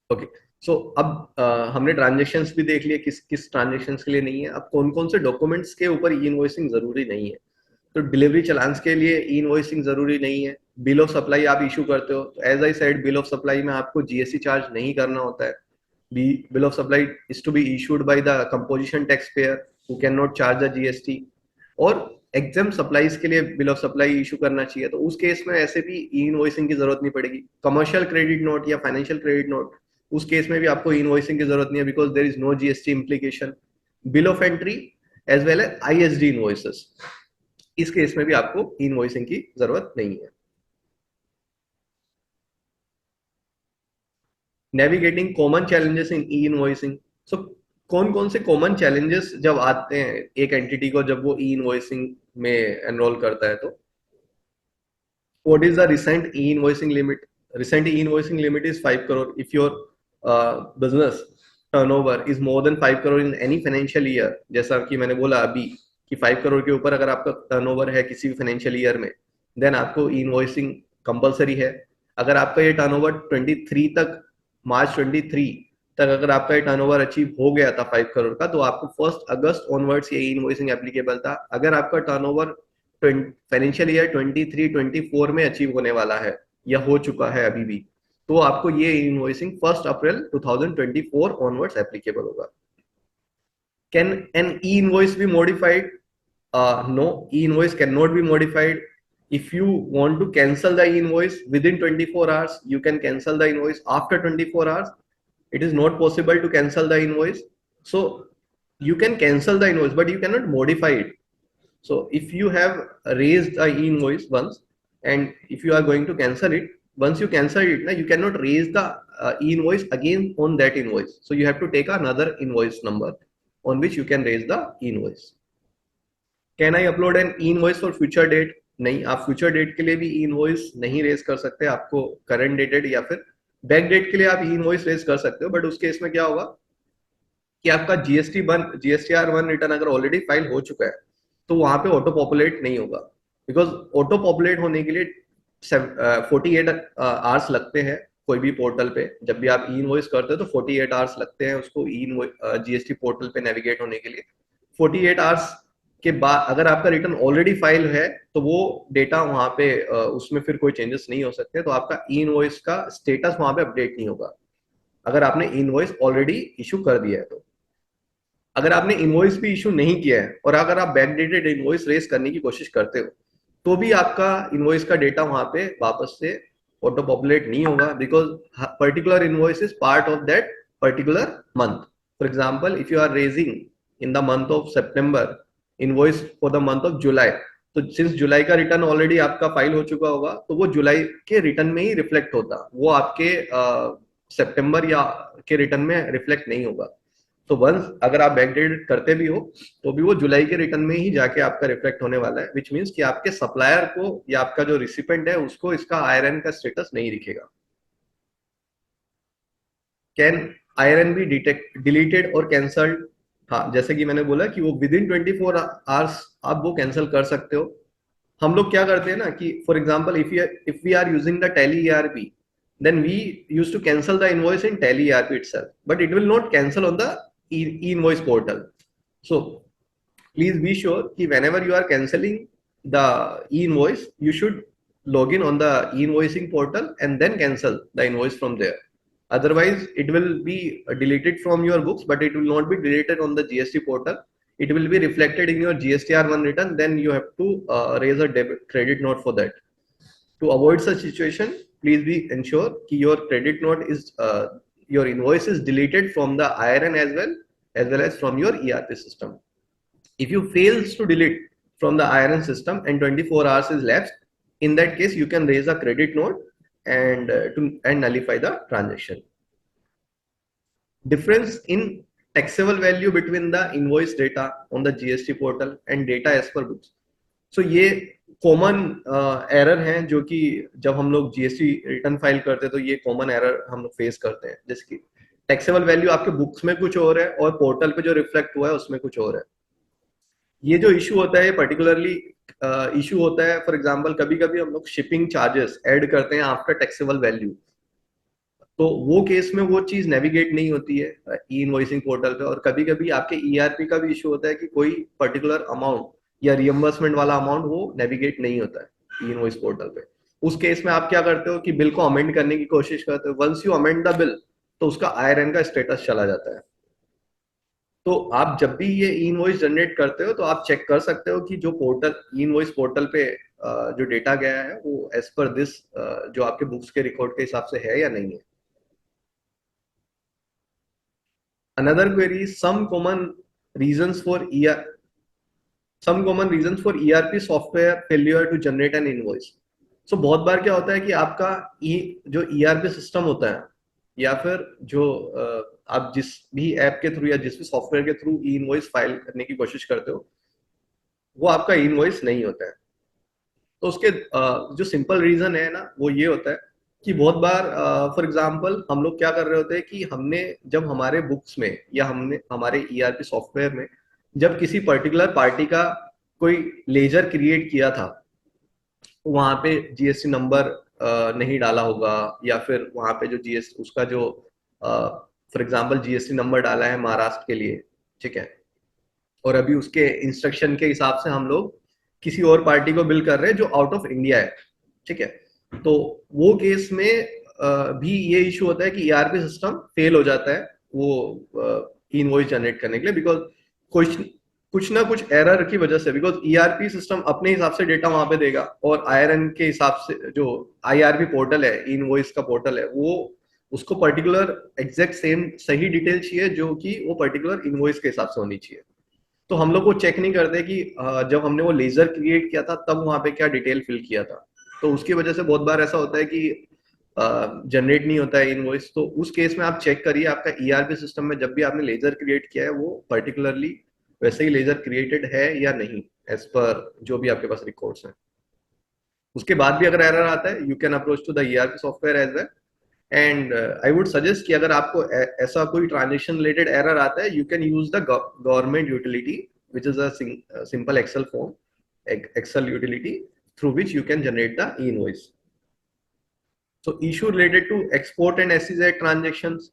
Okay, so अब हमने ट्रांजेक्शन्स भी देख लिए किस किस ट्रांजेक्शन्स के लिए नहीं है। अब कौन कौन से डॉक्यूमेंट्स के ऊपर ई इनवॉइसिंग जरूरी नहीं है? तो डिलीवरी चलान्स के लिए ई इनवॉइसिंग जरूरी नहीं है। बिल ऑफ सप्लाई आप इशू करते हो तो as I said bill of supply में आपको जीएसटी चार्ज नहीं करना होता है। Bill of supply is to be issued by the composition tax payer who can not charge the GST. और एग्जाम सप्लाईज के लिए बिल ऑफ सप्लाई इशू करना चाहिए, तो उस केस में ऐसे भी ई इनवॉइसिंग की जरूरत नहीं पड़ेगी। कमर्शियल क्रेडिट नोट या फाइनेंशियल क्रेडिट नोट, उस केस में भी आपको इनवॉइसिंग की जरूरत नहीं है, because there is no GST implication. Bill of entry as well as ISD invoices, इस केस में भी आपको इनवॉइसिंग की जरूरत नहीं है। Navigating common challenges in e invoicing. So कौन कौन से कॉमन चैलेंजेस जब आते हैं एक एंटिटी को जब वो ई इनवॉइसिंग में एनरोल करता है? तो what is the recent e-invoicing limit? Recent e-invoicing limit is 5 crore. If your business turnover is more than 5 crore in any financial year, जैसा कि मैंने बोला अभी कि 5 करोड़ के ऊपर अगर आपका टर्नओवर है किसी भी फाइनेंशियल ईयर में, देन आपको ई इनवॉइसिंग कंपलसरी है। अगर आपका ये टर्नओवर 23 तक, मार्च 23 तक अगर आपका ये टर्नओवर अचीव हो गया था 5 करोड़ का, तो आपको 1 अगस्त ऑनवर्ड्स ये इनवॉइसिंग एप्लीकेबल था। अगर आपका टर्नओवर फाइनेंशियल ईयर 23-24 में अचीव होने वाला है या हो चुका है अभी भी, तो आपको ये इनवॉइसिंग 1 अप्रैल 2024 ऑनवर्ड्स एप्लीकेबल होगा। Can an e invoice be modified? No, e-invoice cannot be modified. If you want to cancel the invoice within 24 hours, you can cancel the invoice. After 24 hours, it is not possible to cancel the invoice. So you can cancel the invoice, but you cannot modify it. So if you have raised a invoice once, and if you are going to cancel it, once you cancel it, now you cannot raise the invoice again on that invoice. So you have to take another invoice number on which you can raise the invoice. Can I upload an e invoice for future date? नहीं, आप future date के लिए भी ई invoice नहीं raise कर सकते। आपको current dated या फिर बैक डेट के लिए आप ई इनवॉइस रेज कर सकते हो, बट उस केस में क्या होगा कि आपका जीएसटीआर 1 रिटर्न अगर ऑलरेडी फाइल हो चुका है तो वहां पे ऑटो पॉपुलेट नहीं होगा, बिकॉज ऑटो पॉपुलेट होने के लिए 48 आवर्स लगते हैं कोई भी पोर्टल पे। जब भी आप ई इनवॉइस करते हो तो 48 आवर्स लगते हैं उसको ई जीएसटी पोर्टल पे नेविगेट होने के लिए। 48 आवर्स के बाद अगर आपका रिटर्न ऑलरेडी फाइल है तो वो डेटा वहां पे उसमें फिर कोई चेंजेस नहीं हो सकते, तो आपका ई इनवॉइस का स्टेटस वहां पे अपडेट नहीं होगा अगर आपने इनवॉइस ऑलरेडी इशू कर दिया है। तो अगर आपने इनवॉइस भी इशू नहीं किया है और अगर आप बैकडेटेड इनवॉइस रेस करने की कोशिश करते हो तो भी आपका इनवॉइस का डेटा वहां पे वापस से ऑटो पॉपुलेट नहीं होगा, because particular invoice is part of that particular month. For example, if you are raising in the month of September invoice for the month of July, तो सिंस जुलाई का return already आपका file हो चुका होगा तो वो जुलाई के रिटर्न में ही रिफ्लेक्ट होता, वो आपके सितंबर या के रिटर्न में रिफ्लेक्ट नहीं होगा। तो वंस अगर आप बैकडेट करते भी हो तो भी वो जुलाई के रिटर्न में ही जाके आपका रिफ्लेक्ट होने वाला है, विच मीन्स कि आपके सप्लायर को या आपका जो रिसिपेंट है उसको इसका आईआरएन का स्टेटस नहीं दिखेगा। कैन आईआरएन बी डिलीटेड और कैंसल्ड? हाँ, जैसे कि मैंने बोला कि वो विद इन 24 आवर्स आप वो कैंसिल कर सकते हो। हम लोग क्या करते हैं ना कि for example if we are using the Tally ERP, then we used to cancel the invoice in Tally ERP itself, but it will not cancel on the e-invoice portal. So please be sure कि whenever you are cancelling the e-invoice, you should log in on the e-invoicing portal and then cancel the invoice from there. Otherwise, it will be deleted from your books, but it will not be deleted on the GST portal. It will be reflected in your GSTR1 return. Then you have to raise a debit credit note for that. To avoid such situation, please be ensure that your credit note is your invoice is deleted from the IRN as well as from your ERP system. If you fails to delete from the IRN system and 24 hours is lapsed, in that case you can raise a credit note and nullify the transaction. Difference in taxable value between the invoice data on the GST portal and data as per books. So ये common error हैं जो कि जब हम लोग GST return file करते हैं तो ये कॉमन एरर हम लोग फेस करते हैं, जैसे कि टैक्सेबल वैल्यू आपके बुक्स में कुछ और है और पोर्टल पे जो रिफ्लेक्ट हुआ है उसमें कुछ और है. ये जो इशू होता है पर्टिकुलरली इशू होता है, फॉर एग्जांपल कभी कभी हम लोग शिपिंग चार्जेस ऐड करते हैं आफ्टर टैक्सेबल वैल्यू, तो वो केस में वो चीज नेविगेट नहीं होती है ई इनवॉइसिंग पोर्टल पे. और कभी कभी आपके ईआरपी का भी इशू होता है कि कोई पर्टिकुलर अमाउंट या रियम्बर्समेंट वाला अमाउंट वो नेविगेट नहीं होता है ई इनवॉइस पोर्टल पे. उस केस में आप क्या करते हो कि बिल को अमेंड करने की कोशिश करते हो. Once you amend the bill तो उसका आईआरएन का स्टेटस चला जाता है. तो आप जब भी ये ई इनवॉइस जनरेट करते हो तो आप चेक कर सकते हो कि जो पोर्टल ई इनवॉइस पोर्टल पे जो डेटा गया है वो एज पर दिस जो आपके बुक्स के रिकॉर्ड के हिसाब से है या नहीं है. Another query is some common reasons for ERP software failure to generate an invoice. So बहुत बार क्या होता है कि आपका जो ERP सिस्टम होता है या फिर जो आप जिस भी ऐप के थ्रू या जिस भी सॉफ्टवेयर के थ्रू ई इनवॉइस फाइल करने की कोशिश करते हो वो आपका ई इनवॉइस नहीं होता है. तो उसके जो सिंपल रीजन है ना वो ये होता है कि बहुत बार फॉर एग्जांपल हम लोग क्या कर रहे होते हैं कि हमने जब हमारे बुक्स में या हमने हमारे ईआरपी सॉफ्टवेयर में जब किसी पर्टिकुलर पार्टी का कोई लेजर क्रिएट किया था वहां पे जीएसटी नंबर नहीं डाला होगा या फिर वहां पे जो जीएसटी उसका जो फॉर एग्जांपल जीएसटी नंबर डाला है महाराष्ट्र के लिए, ठीक है, और अभी उसके इंस्ट्रक्शन के हिसाब से हम लोग किसी और पार्टी को बिल कर रहे हैं जो आउट ऑफ इंडिया है, ठीक है. तो वो केस में भी ये इशू होता है कि ईआरपी सिस्टम फेल हो जाता है वो इनवॉइस जनरेट करने के लिए, बिकॉज कुछ ना कुछ एरर की वजह से, बिकॉज ईआरपी सिस्टम अपने हिसाब से डेटा वहां पे देगा और आईआरएन के हिसाब से जो आईआरपी पोर्टल है इनवॉइस का पोर्टल है वो उसको पर्टिकुलर एग्जैक्ट सेम सही डिटेल चाहिए जो कि वो पर्टिकुलर इनवॉइस के हिसाब से होनी चाहिए. तो हम लोग वो चेक नहीं करते कि जब हमने वो लेजर क्रिएट किया था तब वहां पे क्या डिटेल फिल किया था. तो उसकी वजह से बहुत बार ऐसा होता है कि जनरेट नहीं होता है इनवॉइस. तो उस केस में आप चेक करिए आपका ईआरपी सिस्टम में जब भी आपने लेजर क्रिएट किया है वो पर्टिकुलरली वैसे ही लेजर क्रिएटेड है या नहीं एज पर जो भी आपके पास रिकॉर्ड्स हैं. उसके बाद भी अगर एरर आता है you can approach to the ERP software as well. And I would suggest कि अगर आपको ऐसा कोई ट्रांजेक्शन रिलेटेड एरर आता है you can use the government utility which is a simple excel form, excel utility through which you can generate the e-invoice. So issue related to export and SEZ transactions.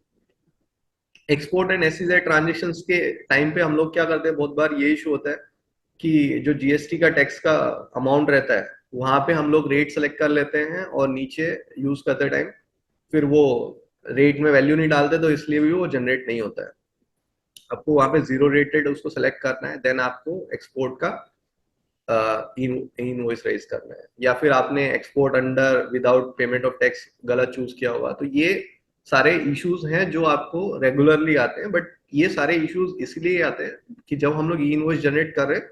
Export and SEZ transactions के time पे हम लोग क्या करते हैं, बहुत बार ये issue होता है कि जो जीएसटी का टैक्स का अमाउंट रहता है वहां पे हम लोग रेट सेलेक्ट कर लेते हैं और नीचे यूज करते टाइम फिर वो रेट में वैल्यू नहीं डालते तो इसलिए भी वो जनरेट नहीं होता है. आपको वहां पे जीरो रेटेड उसको सेलेक्ट करना है, देन आपको एक्सपोर्ट का इनवॉइस रेज करना है. या फिर आपने export under without payment of tax गलत चूज किया होगा. तो ये सारे इश्यूज हैं जो आपको रेगुलरली आते हैं, बट ये सारे इश्यूज इसलिए आते हैं कि जब हम लोग ई इनवॉइस जनरेट कर रहे हैं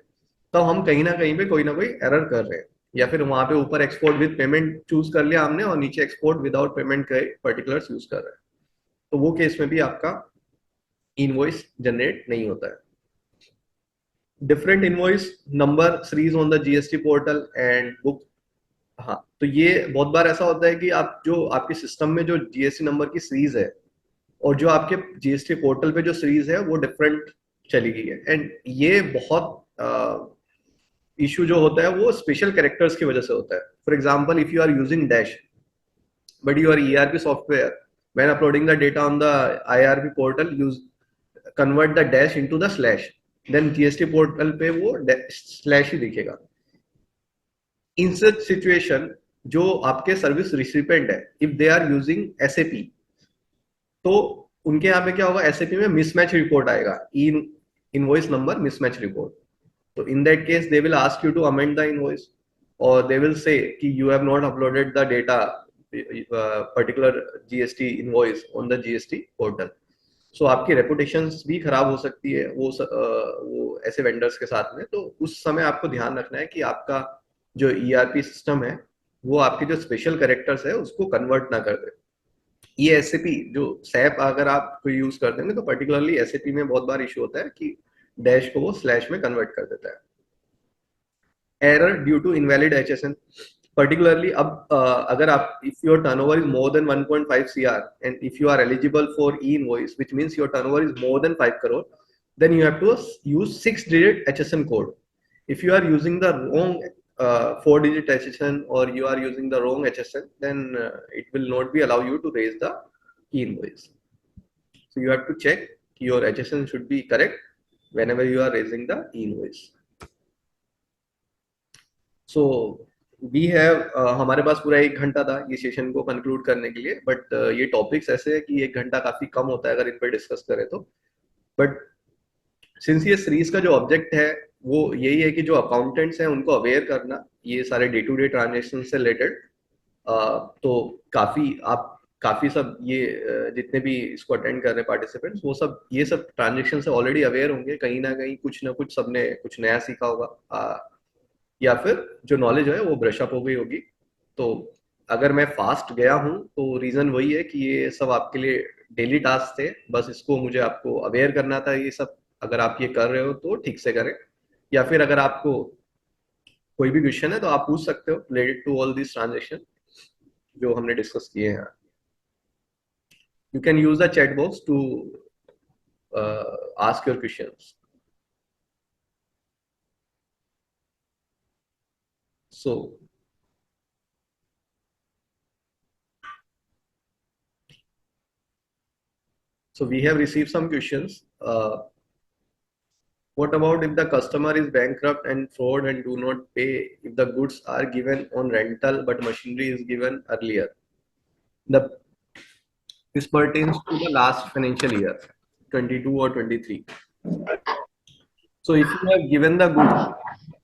तब हम कहीं ना कहीं पे कोई ना कोई एरर कर रहे हैं या फिर वहां पे ऊपर एक्सपोर्ट विद पेमेंट चूज कर लिया हमने और नीचे एक्सपोर्ट विदाउट पेमेंट के पर्टिकुलर्स यूज कर रहे हैं. तो वो केस में भी आपका इनवॉइस जनरेट नहीं होता है. Different invoice number series on the GST portal and book. हाँ, तो ये बहुत बार ऐसा होता है कि आप जो आपके सिस्टम में जो जीएसटी नंबर की सीरीज है और जो आपके जीएसटी पोर्टल पे जो सीरीज है वो डिफरेंट चली गई है. एंड ये बहुत इशू जो होता है वो स्पेशल कैरेक्टर्स की वजह से होता है. For example if you are using dash but your ERP software when uploading the data on the IRP portal use convert the dash into the slash, then GST portal पे वो slash ही दिखेगा. इन सच situation जो आपके service recipient है, if they are using SAP, तो उनके यहाँ पे क्या होगा, एसएपी में मिसमैच रिपोर्ट आएगा, in invoice number mismatch report. तो in that case they will ask you to amend the invoice, or they will say कि you have not uploaded the data particular GST invoice on the GST portal. So आपकी reputations भी खराब हो सकती है वो ऐसे vendors के साथ में. तो उस समय आपको ध्यान रखना है कि आपका जो ERP सिस्टम है वो आपके जो स्पेशल कैरेक्टर्स है उसको कन्वर्ट ना कर दे. ये एसएपी जो सैप अगर आप कोई यूज करते हैं तो पर्टिकुलरली एसएपी में बहुत बार इशू होता है कि डैश को वो स्लैश में कन्वर्ट कर देता है. Error due to invalid HSN, particularly अब अगर आप if your turnover is more than 1.5 CR and if you are eligible for e-invoice, which means your turnover is more than 5 crore, then you have to use 6-digit HSN code. If you are using the wrong 4-digit HSN or you are using the wrong HSN, then it will not be allow you to raise the e-invoice. So you have to check your HSN should be correct whenever you are raising the e-invoice. So we have हमारे पास पूरा 1 घंटा था ये session को conclude करने के लिए, बट ये टॉपिक्स ऐसे है कि 1 घंटा काफी कम होता है अगर इन पर डिस्कस करें तो. बट सिंस ये सीरीज का जो ऑब्जेक्ट है वो यही है कि जो अकाउंटेंट्स हैं उनको अवेयर करना ये सारे डे टू डे ट्रांजेक्शन से रिलेटेड. तो काफी सब ये जितने भी इसको अटेंड कर रहे हैं पार्टिसिपेंट्स वो सब ये सब ट्रांजेक्शन से ऑलरेडी अवेयर होंगे, कहीं ना कुछ सबने कुछ नया सीखा होगा, या फिर जो नॉलेज है वो ब्रश अप हो गई होगी. तो अगर मैं फास्ट गया हूं तो रीजन वही है कि ये सब आपके लिए डेली टास्क थे, बस इसको मुझे आपको अवेयर करना था. ये सब अगर आप ये कर रहे हो तो ठीक से करें, या फिर अगर आपको कोई भी क्वेश्चन है तो आप पूछ सकते हो related to all this transaction जो हमने डिस्कस किए हैं. You can use the chat box to ask your questions. So we have received some questions. What about if the customer is bankrupt and fraud and do not pay if the goods are given on rental but machinery is given earlier? This pertains to the last financial year, 22 or 23. So if you have given the goods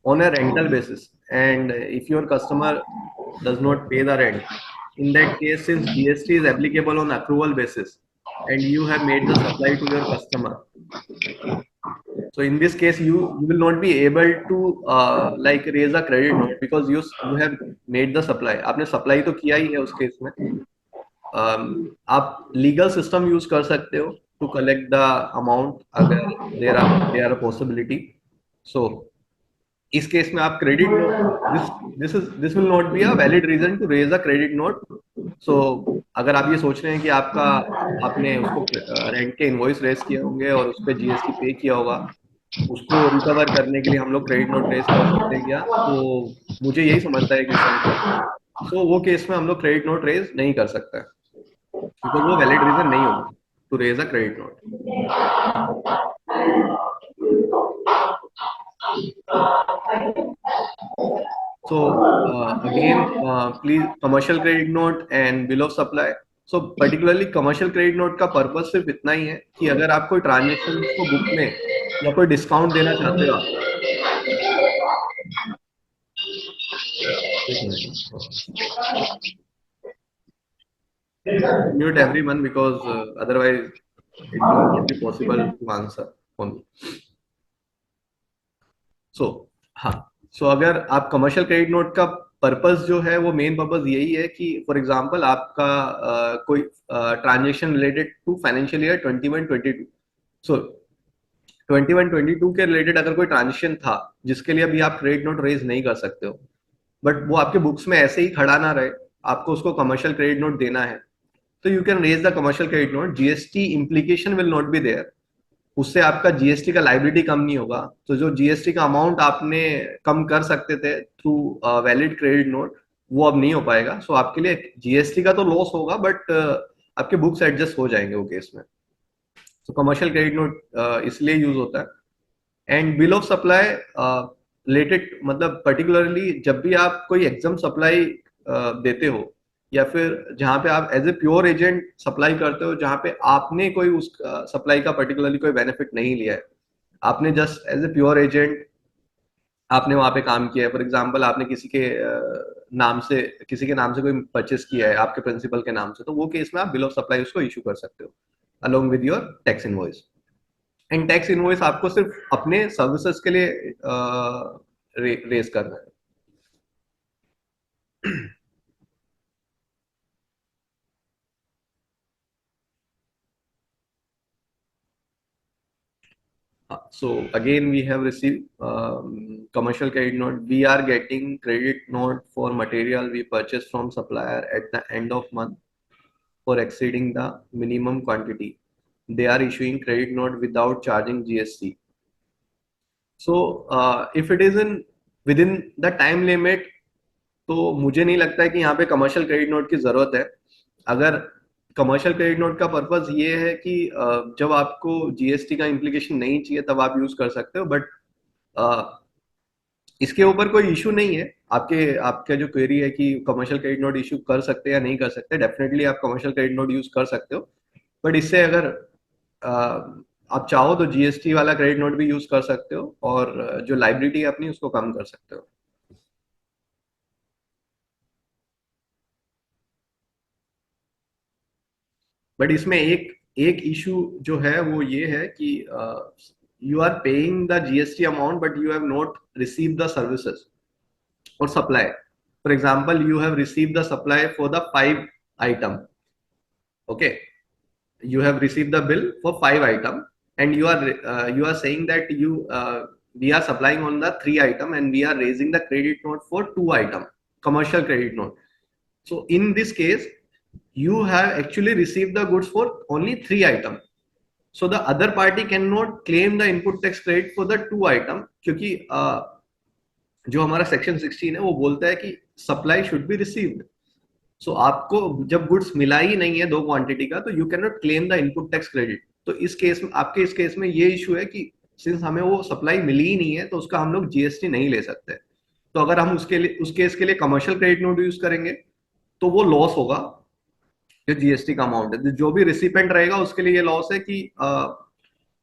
on a rental basis and if your customer does not pay the rent, in that case, since GST is applicable on accrual basis and you have made the supply to your customer, so in this case you will not be able to like raise a credit note because you have made the supply. आपने supply तो किया ही है उस case में. आप legal system use कर सकते हो to collect the amount अगर there are a possibility. So इस केस में आप credit note, this will not be a valid reason to raise a credit note. So अगर आप ये सोच रहे हैं कि आपने उसको रेंट के इनवॉइस रेज किए होंगे और उस पर जीएसटी पे किया होगा, उसको रिकवर करने के लिए हम लोग क्रेडिट नोट रेज कर सकते हैं क्या, तो मुझे यही समझता है क्वेश्चन को. सो वो केस में हम लोग क्रेडिट नोट रेज नहीं कर सकते क्योंकि वो वैलिड रीजन नहीं होगा to raise a credit note. So again, please commercial credit note and bill of supply. So particularly commercial credit note का पर्पस सिर्फ इतना ही है कि अगर आप कोई ट्रांजेक्शन को बुक में या कोई डिस्काउंट देना चाहते हो. Mute everyone because otherwise it will not be possible to answer for me. So हाँ, सो अगर आप कमर्शियल क्रेडिट नोट का पर्पस जो है वो मेन पर्पस यही है कि फॉर एग्जांपल आपका कोई transaction related to financial year 21-22, so 21-22 के रिलेटेड अगर कोई ट्रांजेक्शन था जिसके लिए अभी आप क्रेडिट नोट रेज नहीं कर सकते हो, बट वो आपके बुक्स में ऐसे ही खड़ा ना रहे, आपको उसको कमर्शियल क्रेडिट नोट देना है, तो you can raise the commercial credit note. GST implication will not be there, उससे आपका जीएसटी का लाइबिलिटी कम नहीं होगा. तो जो जीएसटी का अमाउंट आपने कम कर सकते थे थ्रू वैलिड क्रेडिट नोट वो अब नहीं हो पाएगा. सो आपके लिए जीएसटी का तो लॉस होगा बट आपके बुक्स एडजस्ट हो जाएंगे वो केस में. तो कमर्शियल क्रेडिट नोट इसलिए यूज होता है. And bill of supply related मतलब पर्टिकुलरली जब भी आप कोई एग्जाम सप्लाई देते हो, या फिर जहाँ पे आप as a pure agent supply करते हो, जहाँ पे आपने कोई उस सप्लाई का पर्टिकुलरली कोई बेनिफिट नहीं लिया है, आपने just as a pure agent आपने वहां पे काम किया है। फॉर एग्जाम्पल आपने किसी के नाम से कोई परचेस किया है आपके प्रिंसिपल के नाम से, तो वो केस में आप बिल ऑफ सप्लाई उसको इशू कर सकते हो along with your tax invoice. And tax invoice आपको सिर्फ अपने सर्विसेज के लिए रेज करना है। So again, we have received commercial credit note. We are getting credit note for material we purchase from supplier at the end of month for exceeding the minimum quantity. They are issuing credit note without charging GST. So if it is in within the time limit, तो मुझे नहीं लगता है कि यहाँ पे commercial credit note की जरूरत है। अगर कमर्शियल क्रेडिट नोट का पर्पस ये है कि जब आपको जीएसटी का इम्प्लीकेशन नहीं चाहिए तब आप यूज कर सकते हो, बट इसके ऊपर कोई इशू नहीं है। आपके जो क्वेरी है कि कमर्शियल क्रेडिट नोट इशू कर सकते हैं या नहीं कर सकते, डेफिनेटली आप कमर्शियल क्रेडिट नोट यूज कर सकते हो। बट इससे अगर अ, आप चाहो तो जीएसटी वाला क्रेडिट नोट भी यूज कर सकते हो, और जो लाइबिलिटी है अपनी उसको कम कर सकते हो। बट इसमें एक एक इशू जो है वो ये है कि you are paying the GST amount but you have not receive the services or supply. For example, you have received the supply for the five item. Okay, you have received the bill for five item, and you are saying that we are supplying on the three item, and we are raising the credit note for two item, commercial credit note. So in this case, you have actually received the goods for only three item. So the other party cannot claim the input tax credit for the two item, क्योंकि जो हमारा section 16 है वो बोलता है कि supply should be received. सो आपको जब गुड्स मिला ही नहीं है दो क्वांटिटी का, तो you can not claim the input tax credit. तो इस केस में आपके इस केस में ये इशू है कि सिंस हमें वो सप्लाई मिली ही नहीं है तो उसका हम लोग जीएसटी नहीं ले सकते। तो अगर हम उसके लिए उस केस के लिए कमर्शियल क्रेडिट नोट यूज करेंगे तो वो लॉस होगा। जो जीएसटी का अमाउंट है, जो भी रिसिपेंट रहेगा उसके लिए ये लॉस है कि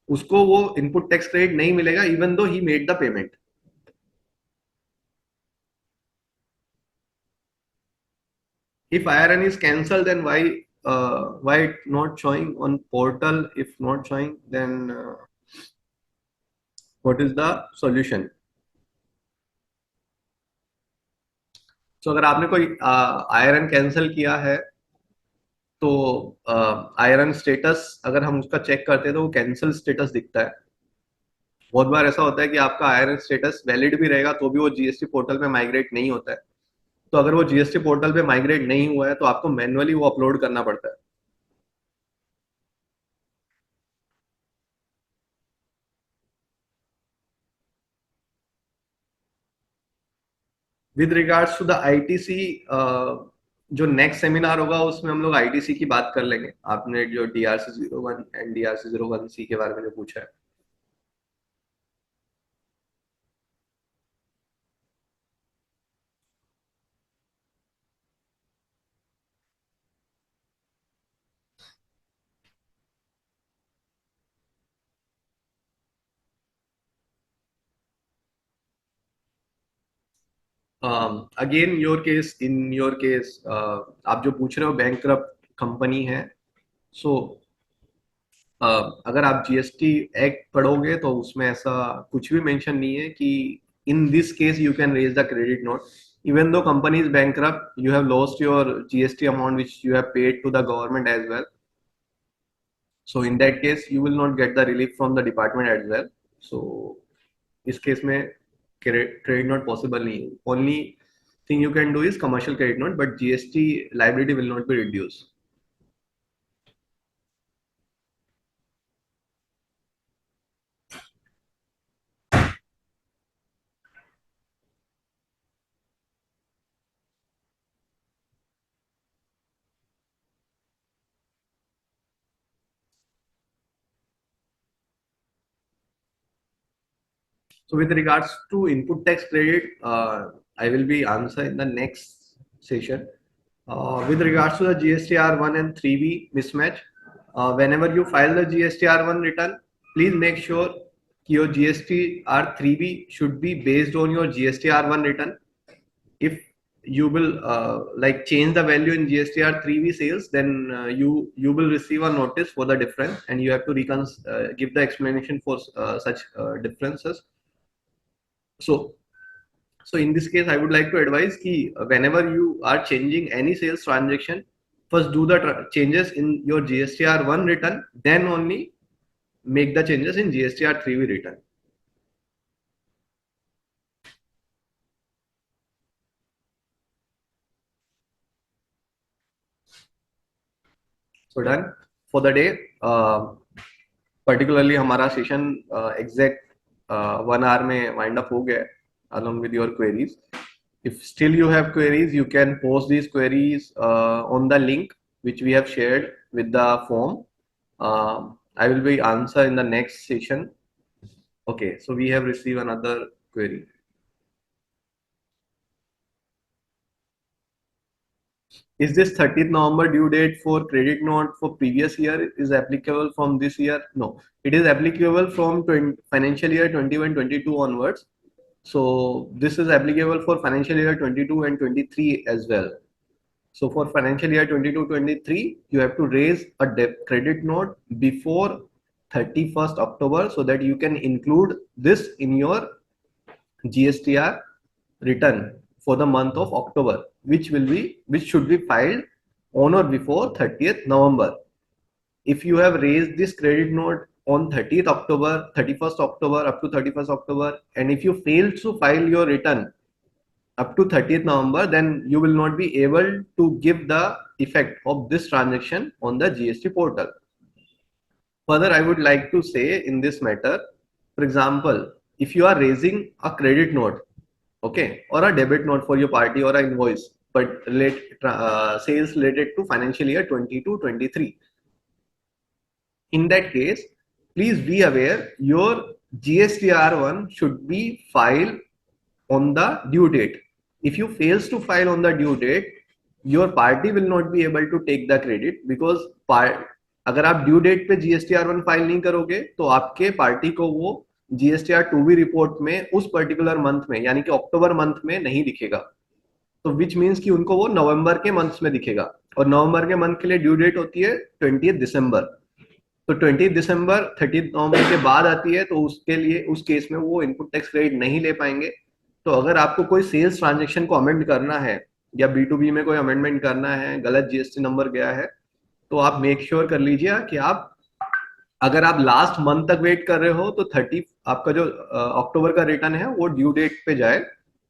उसको वो इनपुट टैक्स क्रेडिट नहीं मिलेगा even though he made the payment. If IRN is cancelled, then why it not showing on portal? If not showing, then what is the solution? So अगर आपने कोई आयरन कैंसिल किया है तो iron status अगर हम उसका चेक करते हैं तो वो कैंसिल स्टेटस दिखता है। बहुत बार ऐसा होता है कि आपका आयरन स्टेटस वैलिड भी रहेगा तो भी वो जीएसटी पोर्टल पे माइग्रेट नहीं होता है। तो अगर वो जीएसटी पोर्टल पे माइग्रेट नहीं हुआ है तो आपको मैन्युअली वो अपलोड करना पड़ता है। With regards to the ITC, जो नेक्स्ट सेमिनार होगा उसमें हम लोग आईटीसी की बात कर लेंगे। आपने जो डीआरसी 01 एंड डीआरसी 01C के बारे में जो पूछा है। अगेन योर केस आप जो पूछ रहे हो बैंक कंपनी है। सो अगर आप जीएसटी एक्ट पढ़ोगे तो उसमें ऐसा कुछ भी मेंशन नहीं है कि in this case you can raise the credit note even though company is bankrupt, you have lost your GST amount which you have paid to the government as well. So in that case, you will not get the relief from the department as well. So इस case में credit note possible नहीं है। Only thing you can do is commercial credit note, but GST liability will not be reduce. So with regards to input tax credit, I will be answer in the next session. With regards to the GSTR1 and 3B mismatch, whenever you file the GSTR1 return, please make sure your GSTR3B should be based on your GSTR1 return. If you will like change the value in GSTR3B sales, then you will receive a notice for the difference, and you have to give the explanation for such differences. So so in this case, I would like to advise ki whenever you are changing any sales transaction, first do the changes in your GSTR1 return, then only make the changes in GSTR3B return. So done for the day. Particularly हमारा session exact 1 hour में wind up हो गया along with your queries. If still you have queries, you can post these queries on the link which we have shared with the form. I will be answer in the next session. Okay, so we have received another query. Is this 30th November due date for credit note for previous year is applicable from this year? No, it is applicable from financial year 21-22 onwards. So this is applicable for financial year 22 and 23 as well. So for financial year 22-23, you have to raise a credit note before 31st October so that you can include this in your GSTR return for the month of October, which should be filed on or before 30th November. If you have raised this credit note on 30th October, 31st October, up to 31st October, and if you fail to file your return up to 30th November, then you will not be able to give the effect of this transaction on the GST portal. Further, I would like to say in this matter, for example, if you are raising a credit note, okay, or a debit note for your party or an invoice, but sales related to financial year 22-23. In that case, please be aware your GSTR1 should be filed on the due date. If you fails to file on the due date, your party will not be able to take the credit because अगर आप due date पे GSTR1 file नहीं करोगे तो आपके party को वो GSTR2B report में उस पर्टिकुलर मंथ में यानी कि अक्टूबर मंथ में नहीं दिखेगा, तो विच मीन्स कि उनको वो नवंबर के मंथ्स में दिखेगा, और नवंबर के मंथ के लिए ड्यू डेट होती है 20 दिसंबर, तो 20 दिसंबर 30 नवंबर के बाद आती है, तो उसके लिए उस केस में वो इनपुट टैक्स क्रेडिट नहीं ले पाएंगे. तो अगर आपको कोई सेल्स ट्रांजेक्शन को अमेंड करना है या B2B में कोई अमेंडमेंट करना है, गलत GST नंबर गया है, तो आप मेक श्योर कर लीजिए कि आप अगर आप लास्ट मंथ तक वेट कर रहे हो तो 30 आपका जो अक्टूबर का रिटर्न है वो ड्यू डेट पे जाए,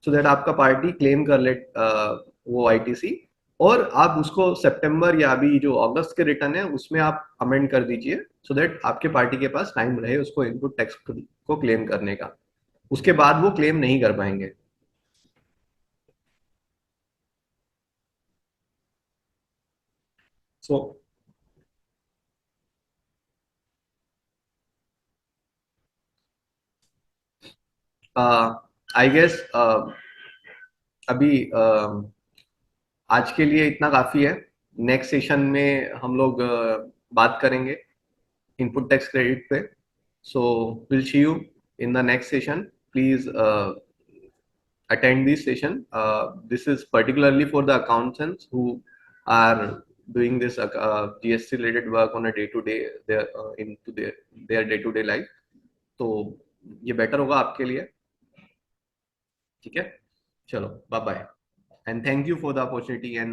सो दैट आपका पार्टी क्लेम कर ले वो ITC, और आप उसको सितंबर या अभी जो अगस्त के रिटर्न है उसमें आप अमेंड कर दीजिए, सो दैट आपके पार्टी के पास टाइम रहे उसको इनपुट टैक्स को क्लेम करने का. उसके बाद वो क्लेम नहीं कर पाएंगे. सो आई गेस अभी आज के लिए इतना काफी है. नेक्स्ट सेशन में हम लोग बात करेंगे इनपुट टैक्स क्रेडिट पे. So will see you in the next session. Please attend this session. This is particularly for the accountants who are doing this GST related work on a day to day into their day to day life. तो ये better होगा आपके लिए. ठीक है, चलो bye bye, and thank you for the opportunity and